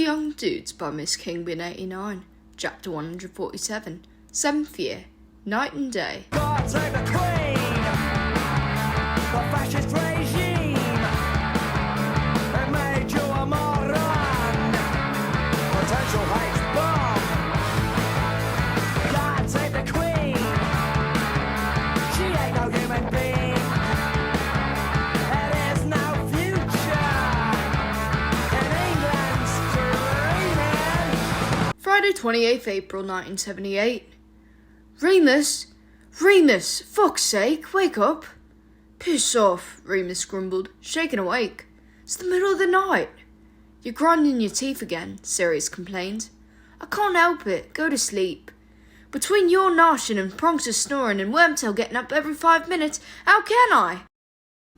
Young Dudes by MsKingBean89, Chapter 147, 7th Year, Night and Day. God save the Queen! The fascist regime! It made you a moron! Potential hate bomb! God save the Queen! She ain't no human being! There is no future in England's dreaming! Friday, 28th April 1978. Remus, fuck's sake, wake up. Piss off, Remus grumbled, shaking awake. It's the middle of the night. You're grinding your teeth again, Sirius complained. I can't help it, go to sleep. Between your gnashing and Pronx's snoring and Wormtail getting up every 5 minutes, how can I?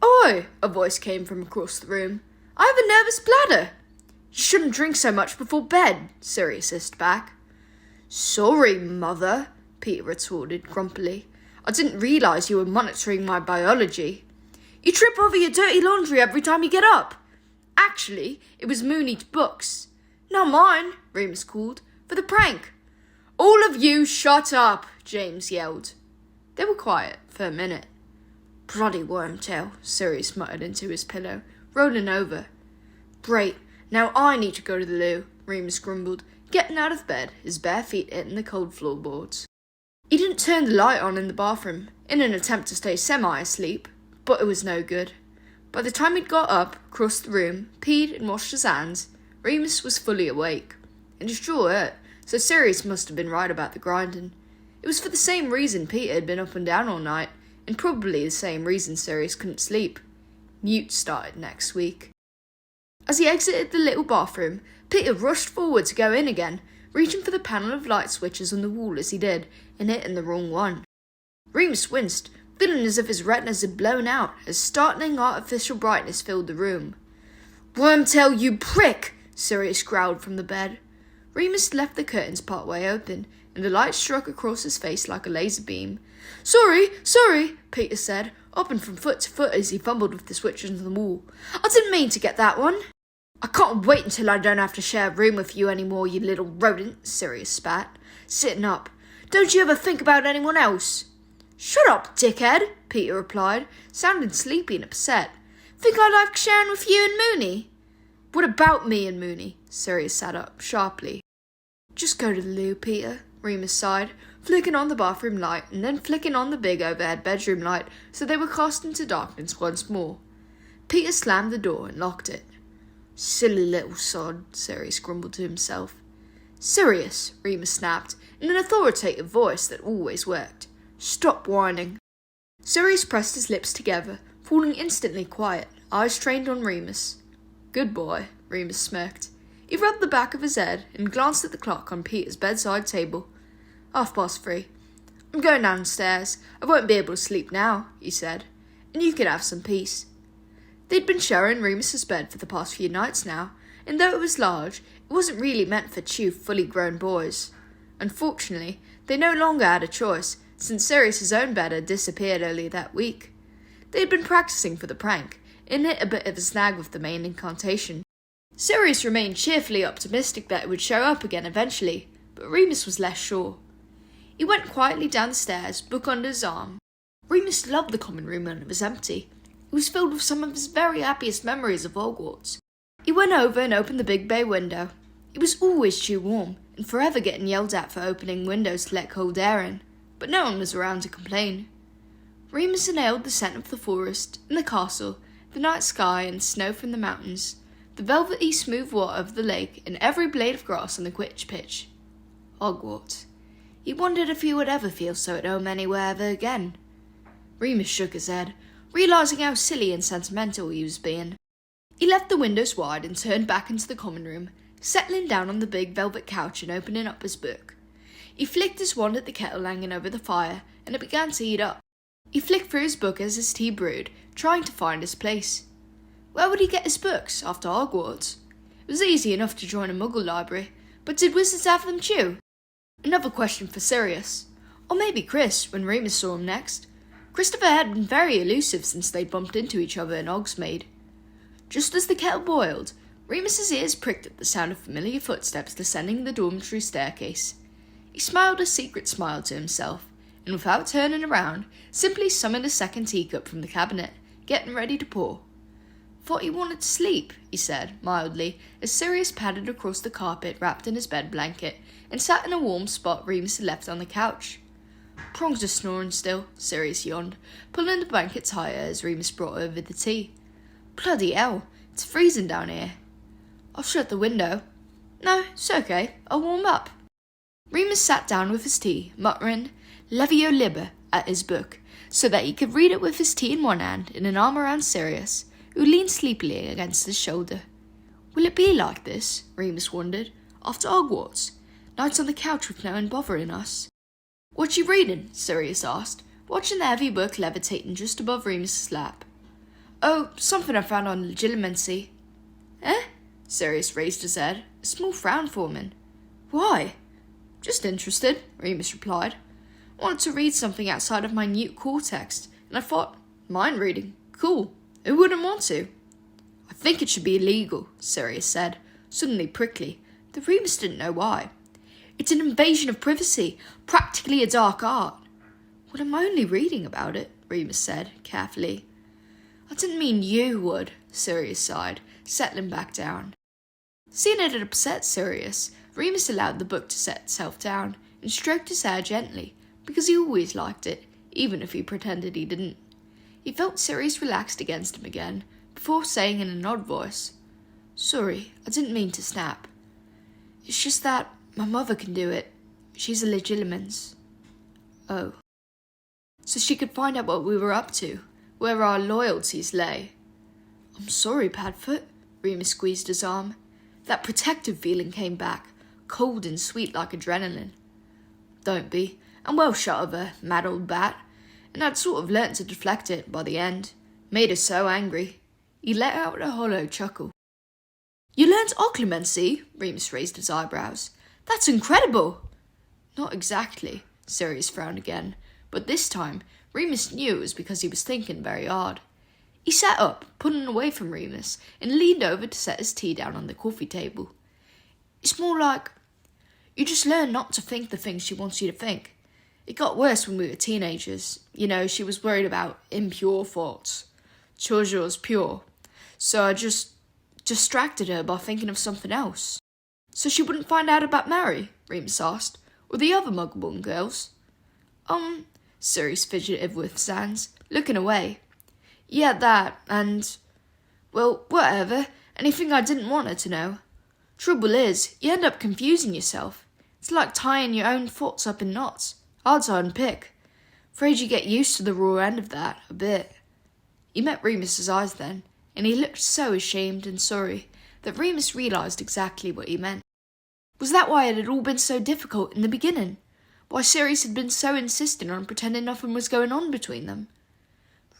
Oi, a voice came from across the room. I have a nervous bladder. You shouldn't drink so much before bed, Sirius hissed back. Sorry, Mother, Peter retorted grumpily. I didn't realise you were monitoring my biology. You trip over your dirty laundry every time you get up. Actually, it was Mooney's books. Not mine, Remus called, for the prank. All of you shut up, James yelled. They were quiet for a minute. Bloody Wormtail, Sirius muttered into his pillow, rolling over. Great, now I need to go to the loo, Remus grumbled, getting out of bed, his bare feet hitting the cold floorboards. He didn't turn the light on in the bathroom, in an attempt to stay semi-asleep, but it was no good. By the time he'd got up, crossed the room, peed and washed his hands, Remus was fully awake. And his jaw hurt, so Sirius must have been right about the grinding. It was for the same reason Peter had been up and down all night, and probably the same reason Sirius couldn't sleep. Mute started next week. As he exited the little bathroom, Peter rushed forward to go in again, reaching for the panel of light switches on the wall as he did, and hitting the wrong one. Remus winced, feeling as if his retinas had blown out as startling artificial brightness filled the room. Wormtail, you prick! Sirius growled from the bed. Remus left the curtains partway open, and the light struck across his face like a laser beam. Sorry, Peter said, hopping from foot to foot as he fumbled with the switches on the wall. I didn't mean to get that one. I can't wait until I don't have to share a room with you anymore, you little rodent, Sirius spat, sitting up. Don't you ever think about anyone else? Shut up, dickhead, Peter replied, sounding sleepy and upset. Think I like sharing with you and Mooney? What about me and Mooney? Sirius sat up, sharply. Just go to the loo, Peter, Remus sighed, flicking on the bathroom light and then flicking on the big overhead bedroom light so they were cast into darkness once more. Peter slammed the door and locked it. Silly little sod, Sirius grumbled to himself. Sirius, Remus snapped, in an authoritative voice that always worked. Stop whining. Sirius pressed his lips together, falling instantly quiet, eyes trained on Remus. Good boy, Remus smirked. He rubbed the back of his head and glanced at the clock on Peter's bedside table. 3:30. I'm going downstairs. I won't be able to sleep now, he said, and you can have some peace. They'd been sharing Remus's bed for the past few nights now, and though it was large, it wasn't really meant for two fully grown boys. Unfortunately, they no longer had a choice, since Sirius's own bed had disappeared earlier that week. They had been practicing for the prank, and hit a bit of a snag with the main incantation. Sirius remained cheerfully optimistic that it would show up again eventually, but Remus was less sure. He went quietly down the stairs, book under his arm. Remus loved the common room when it was empty. It was filled with some of his very happiest memories of Hogwarts. He went over and opened the big bay window. It was always too warm, and forever getting yelled at for opening windows to let cold air in, but no one was around to complain. Remus inhaled the scent of the forest, and the castle, the night sky and snow from the mountains, the velvety smooth water of the lake, and every blade of grass on the Quidditch pitch. Hogwarts. He wondered if he would ever feel so at home anywhere ever again. Remus shook his head, realising how silly and sentimental he was being. He left the windows wide and turned back into the common room, settling down on the big velvet couch and opening up his book. He flicked his wand at the kettle hanging over the fire, and it began to heat up. He flicked through his book as his tea brewed, trying to find his place. Where would he get his books after Hogwarts? It was easy enough to join a Muggle library, but did wizards have them too? Another question for Sirius. Or maybe Chris, when Remus saw him next. Christopher had been very elusive since they'd bumped into each other in Hogsmeade. Just as the kettle boiled, Remus's ears pricked at the sound of familiar footsteps descending the dormitory staircase. He smiled a secret smile to himself, and without turning around, simply summoned a second teacup from the cabinet, getting ready to pour. "Thought you wanted to sleep," he said, mildly, as Sirius padded across the carpet wrapped in his bed blanket, and sat in a warm spot Remus had left on the couch. "Prongs are snoring still," Sirius yawned, pulling the blankets higher as Remus brought over the tea. "Bloody hell, it's freezing down here." "I'll shut the window." "No, it's okay, I'll warm up." Remus sat down with his tea, muttering "Levio Liber" at his book, so that he could read it with his tea in one hand and an arm around Sirius, who leaned sleepily against his shoulder. Will it be like this, Remus wondered, after Hogwarts? Nights on the couch with no one bothering us? "What you reading?" Sirius asked, watching the heavy book levitating just above Remus's lap. "Oh, something I found on legilimency." "Eh?" Sirius raised his head, a small frown forming. "Why?" "Just interested," Remus replied. "I wanted to read something outside of my minute core text, and I thought, mind reading, cool. Who wouldn't want to?" "I think it should be illegal," Sirius said, suddenly prickly, though Remus didn't know why. "It's an invasion of privacy, practically a dark art." "Well, I'm only reading about it," Remus said, carefully. "I didn't mean you would," Sirius sighed, settling back down. Seeing it had upset Sirius, Remus allowed the book to set itself down and stroked his hair gently, because he always liked it, even if he pretended he didn't. He felt Sirius relaxed against him again, before saying in an odd voice, "Sorry, I didn't mean to snap. It's just that my mother can do it. She's a legilimens." "Oh." "So she could find out what we were up to, where our loyalties lay." "I'm sorry, Padfoot." Remus squeezed his arm. That protective feeling came back, cold and sweet like adrenaline. "Don't be. I'm well shot of her, mad old bat. And I'd sort of learnt to deflect it by the end. Made her so angry." He let out a hollow chuckle. "You learnt occlumency?" Remus raised his eyebrows. "That's incredible." "Not exactly." Sirius frowned again, but this time Remus knew it was because he was thinking very hard. He sat up, pulling away from Remus, and leaned over to set his tea down on the coffee table. "It's more like you just learn not to think the things she wants you to think. It got worse when we were teenagers. You know, she was worried about impure thoughts. Toujours pure. So I just distracted her by thinking of something else." "So she wouldn't find out about Mary?" Remus asked. "Or the other Muggle girls?" Sirius fidgeted with his hands, looking away. "Yeah, that, and, well, whatever, anything I didn't want her to know. Trouble is, you end up confusing yourself. It's like tying your own thoughts up in knots. Hard to unpick. Afraid you get used to the raw end of that, a bit." He met Remus's eyes then, and he looked so ashamed and sorry that Remus realised exactly what he meant. Was that why it had all been so difficult in the beginning? Why Sirius had been so insistent on pretending nothing was going on between them?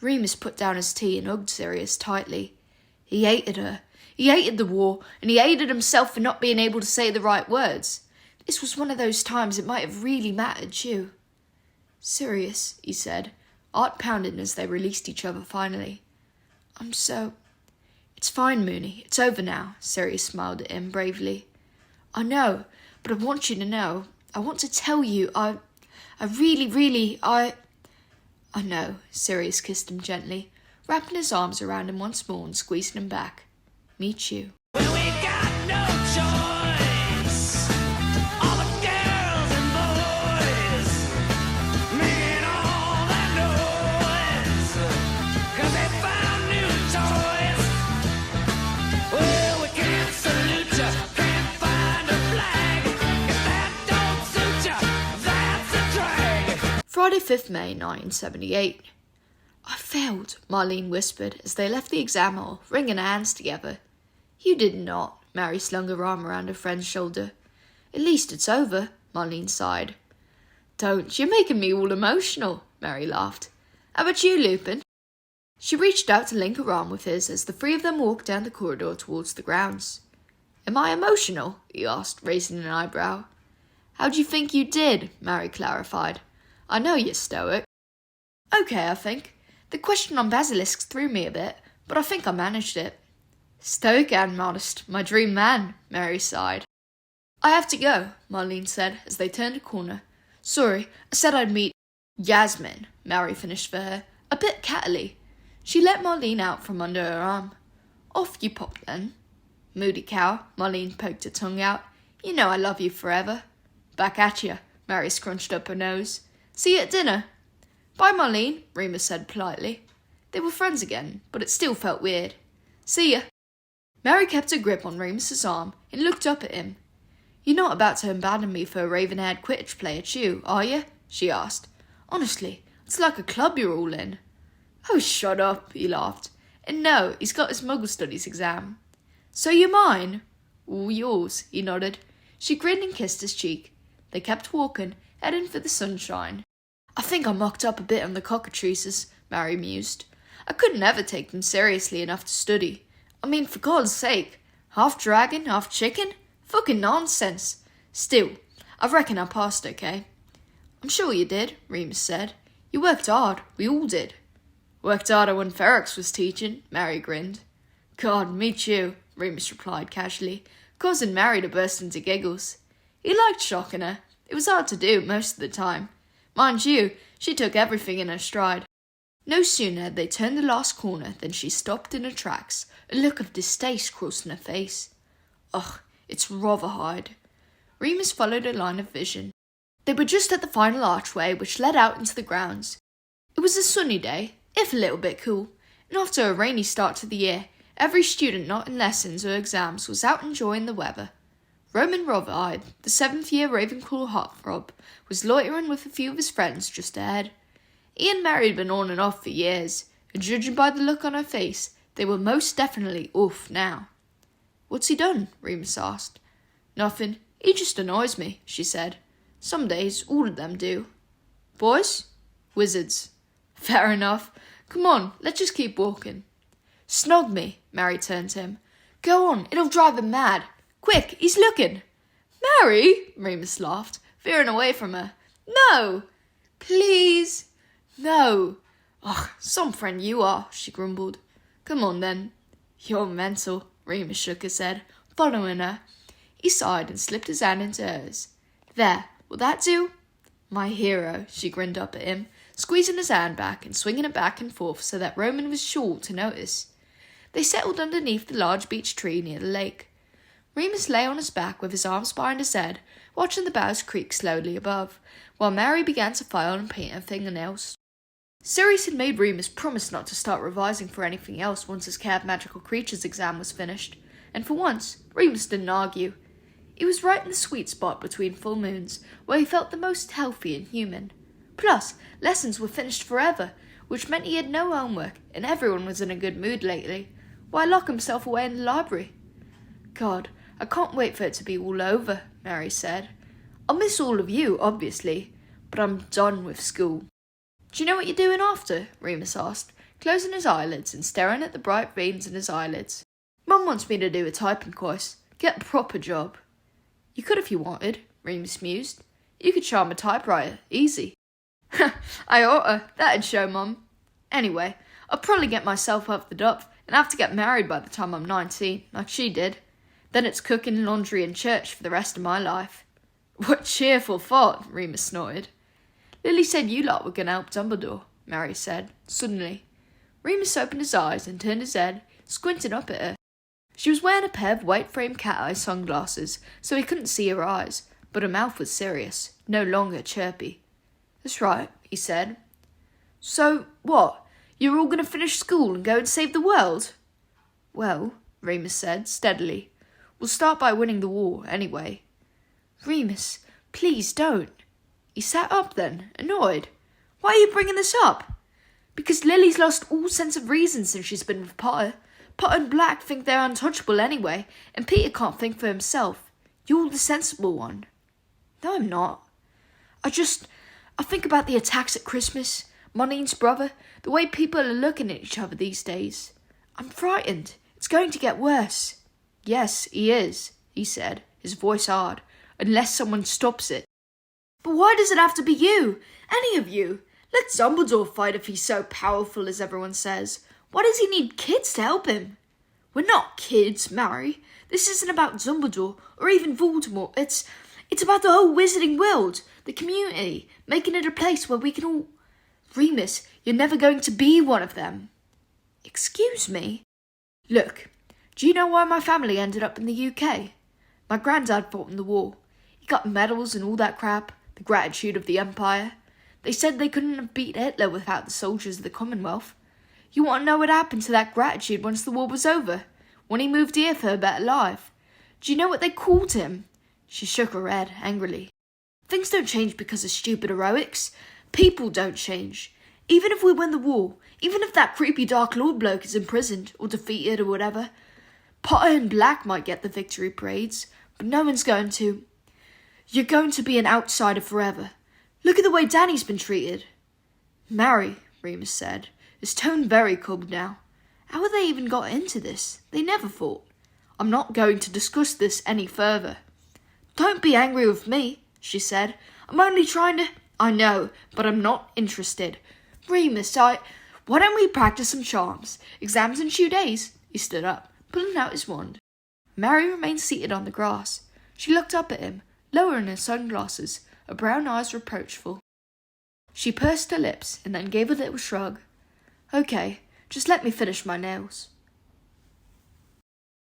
Remus put down his tea and hugged Sirius tightly. He hated her. He hated the war, and he hated himself for not being able to say the right words. This was one of those times it might have really mattered too. "Sirius," he said, heart pounding as they released each other finally. "It's fine, Moony. It's over now," Sirius smiled at him bravely. "I know, but I want you to know. I want to tell you, I know," Sirius kissed him gently, wrapping his arms around him once more and squeezing him back. "Me too." Well, we got no choice. All the girls and boys making all that noise, 'cause they found new toys. Well, we can't salute ya, can't find a flag. If that don't suit ya, that's a drag. Friday, 5th May 1978. "I failed," Marlene whispered as they left the exam hall, wringing her hands together. "You did not," Mary slung her arm around her friend's shoulder. "At least it's over," Marlene sighed. "Don't, you're making me all emotional," Mary laughed. "How about you, Lupin?" She reached out to link her arm with his as the three of them walked down the corridor towards the grounds. "Am I emotional?" he asked, raising an eyebrow. "How do you think you did?" Mary clarified. "I know you're stoic." "Okay, I think. The question on basilisks threw me a bit, but I think I managed it." Stoic and modest, my dream man, Mary sighed. I have to go, Marlene said as they turned a corner. Sorry, I said I'd meet Yasmin, Mary finished for her, a bit cattily. She let Marlene out from under her arm. Off you pop then. Moody cow, Marlene poked her tongue out. You know I love you forever. Back at you, Mary scrunched up her nose. See you at dinner. Bye, Marlene, Remus said politely. They were friends again, but it still felt weird. See ya. Mary kept her grip on Remus's arm and looked up at him. You're not about to abandon me for a raven-haired Quidditch player, Chew, are you? She asked. Honestly, it's like a club you're all in. Oh, shut up, he laughed. And no, he's got his Muggle Studies exam. So you're mine? All yours, he nodded. She grinned and kissed his cheek. They kept walking, heading for the sunshine. I think I mucked up a bit on the cockatrices, Mary mused. I couldn't ever take them seriously enough to study. I mean, for God's sake, half dragon, half chicken? Fucking nonsense. Still, I reckon I passed okay. I'm sure you did, Remus said. You worked hard, we all did. Worked harder when Ferrex was teaching, Mary grinned. God, me too, Remus replied casually, causing Mary to burst into giggles. He liked shocking her. It was hard to do most of the time. Mind you, she took everything in her stride. No sooner had they turned the last corner than she stopped in her tracks, a look of distaste crossing her face. Ugh, it's Rotherhide. Remus followed a line of vision. They were just at the final archway which led out into the grounds. It was a sunny day, if a little bit cool, and after a rainy start to the year, every student not in lessons or exams was out enjoying the weather. Roman Rotherhide, the 7th-year Ravenclaw heartthrob, was loitering with a few of his friends just ahead. He and Mary had been on and off for years, and judging by the look on her face, they were most definitely off now. What's he done? Remus asked. Nothing. He just annoys me, she said. Some days, all of them do. Boys? Wizards. Fair enough. Come on, let's just keep walking. Snog me, Mary turned to him. Go on, it'll drive him mad. Quick, he's looking. Mary, Remus laughed, veering away from her. No! Please! No! Ugh, some friend you are, she grumbled. Come on then. You're mental, Remus shook his head, following her. He sighed and slipped his hand into hers. There, will that do? My hero, she grinned up at him, squeezing his hand back and swinging it back and forth so that Roman was sure to notice. They settled underneath the large beech tree near the lake. Remus lay on his back with his arms behind his head, watching the boughs creak slowly above, while Mary began to file and paint her fingernails. Sirius had made Remus promise not to start revising for anything else once his Care of Magical Creatures exam was finished, and for once, Remus didn't argue. He was right in the sweet spot between full moons, where he felt the most healthy and human. Plus, lessons were finished forever, which meant he had no homework, and everyone was in a good mood lately. Why lock himself away in the library? God, I can't wait for it to be all over, Mary said. I'll miss all of you, obviously, but I'm done with school. Do you know what you're doing after? Remus asked, closing his eyelids and staring at the bright veins in his eyelids. Mum wants me to do a typing course, get a proper job. You could if you wanted, Remus mused. You could charm a typewriter, easy. I oughta, that'd show Mum. Anyway, I'll probably get myself up the duff and have to get married by the time I'm 19, like she did. Then it's cooking, laundry and church for the rest of my life. What cheerful thought, Remus snorted. Lily said you lot were going to help Dumbledore, Mary said, suddenly. Remus opened his eyes and turned his head, squinting up at her. She was wearing a pair of white-framed cat-eye sunglasses, so he couldn't see her eyes, but her mouth was serious, no longer chirpy. That's right, he said. So, what? You're all going to finish school and go and save the world? Well, Remus said, steadily. We'll start by winning the war, anyway. Remus, please don't. He sat up then, annoyed. Why are you bringing this up? Because Lily's lost all sense of reason since she's been with Potter. Potter and Black think they're untouchable anyway, and Peter can't think for himself. You're the sensible one. No, I'm not. I think about the attacks at Christmas, Marlene's brother, the way people are looking at each other these days. I'm frightened. It's going to get worse. Yes, he is, he said, his voice hard, unless someone stops it. But why does it have to be you? Any of you? Let Dumbledore fight if he's so powerful as everyone says. Why does he need kids to help him? We're not kids, Mary. This isn't about Dumbledore or even Voldemort. It's about the whole wizarding world, the community, making it a place where we can all... Remus, you're never going to be one of them. Excuse me? Look, do you know why my family ended up in the UK? My granddad fought in the war. He got medals and all that crap, the gratitude of the Empire. They said they couldn't have beat Hitler without the soldiers of the Commonwealth. You want to know what happened to that gratitude once the war was over? When he moved here for a better life? Do you know what they called him? She shook her head angrily. Things don't change because of stupid heroics. People don't change. Even if we win the war, even if that creepy Dark Lord bloke is imprisoned or defeated or whatever, Potter and Black might get the victory parades, but no one's going to. You're going to be an outsider forever. Look at the way Danny's been treated. Mary, Remus said, his tone very cold now. How had they even got into this? They never fought. I'm not going to discuss this any further. Don't be angry with me, she said. I'm only trying to... I know, but I'm not interested. Remus, why don't we practice some charms? Exams in 2 days. He stood up, pulling out his wand. Mary remained seated on the grass. She looked up at him, lowering her sunglasses, her brown eyes reproachful. She pursed her lips and then gave a little shrug. Okay, just let me finish my nails.